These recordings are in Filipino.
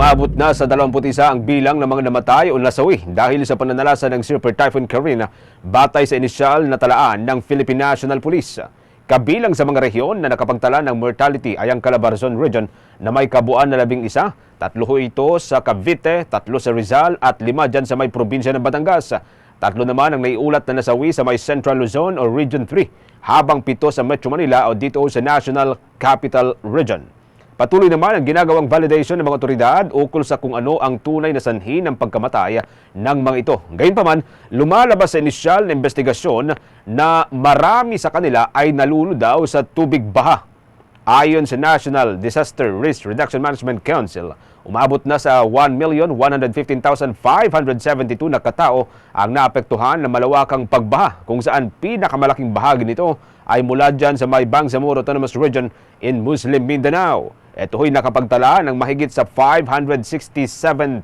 Umabot na sa 21 ang bilang ng mga namatay o nasawi dahil sa pananalasa ng Super Typhoon Karina batay sa inisyal na talaan ng Philippine National Police. Kabilang sa mga rehiyon na nakapagtala ng mortality ay ang Calabarzon Region na may kabuuan na 11, 3 ito sa Cavite, 3 sa Rizal at 5 dyan sa may probinsya ng Batangas. 3 naman ang naiulat na nasawi sa may Central Luzon o Region 3, habang 7 sa Metro Manila o dito sa National Capital Region. Patuloy naman ang ginagawang validation ng mga otoridad ukol sa kung ano ang tunay na sanhi ng pagkamatay ng mga ito. Gayunpaman, lumalabas sa inisyal na investigasyon na marami sa kanila ay naluludaw sa tubig baha. Ayon sa National Disaster Risk Reduction Management Council, umabot na sa 1,115,572 na katao ang naapektuhan ng malawakang pagbaha, kung saan pinakamalaking bahagi nito ay mula dyan sa may Bangsamoro Autonomous Region in Muslim Mindanao. Ito ay nakapagtala ng mahigit sa 567,000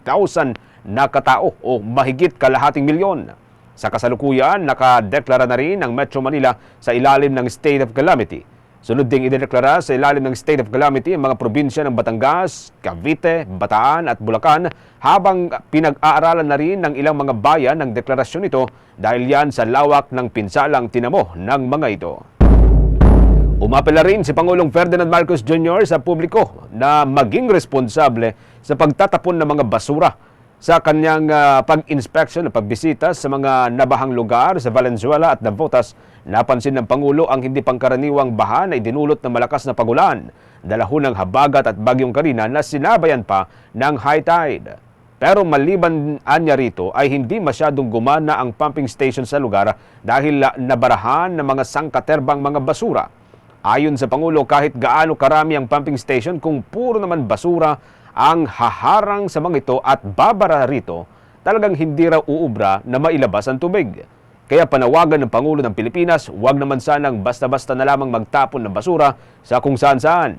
na katao o mahigit kalahating milyon. Sa kasalukuyan, nakadeklara na rin ang Metro Manila sa ilalim ng State of Calamity. Sunod ding idedeklara sa ilalim ng State of Calamity ang mga probinsya ng Batangas, Cavite, Bataan at Bulacan, habang pinag-aaralan na rin ng ilang mga bayan ng deklarasyon ito dahil yan sa lawak ng pinsalang tinamo ng mga ito. Umapela rin si Pangulong Ferdinand Marcos Jr. sa publiko na maging responsable sa pagtatapon ng mga basura. Sa kanyang pag-inspection at pagbisita sa mga nabahang lugar sa Valenzuela at Navotas, napansin ng Pangulo ang hindi pangkaraniwang baha na idinulot ng malakas na pagulan, dalahon ng habagat at bagyong Karina na sinabayan pa ng high tide. Pero maliban anya rito ay hindi masyadong gumana ang pumping station sa lugar dahil nabarahan ng mga sangkaterbang mga basura. Ayon sa Pangulo, kahit gaano karami ang pumping station, kung puro naman basura ang haharang sa mga ito at babara rito, talagang hindi raw uubra na mailabas ang tubig. Kaya panawagan ng Pangulo ng Pilipinas, huwag naman sanang basta-basta na lamang magtapon ng basura sa kung saan-saan.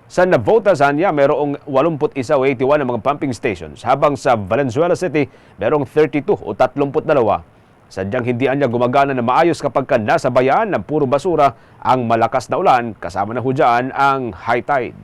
Sa Navotas, mayroong 81 o 81 na mga pumping stations, habang sa Valenzuela City, mayroong 32 o 32. Sadyang hindi anya gumagana na maayos kapag nasa bayan na puro basura ang malakas na ulan, kasama na hudyaan ang high tide.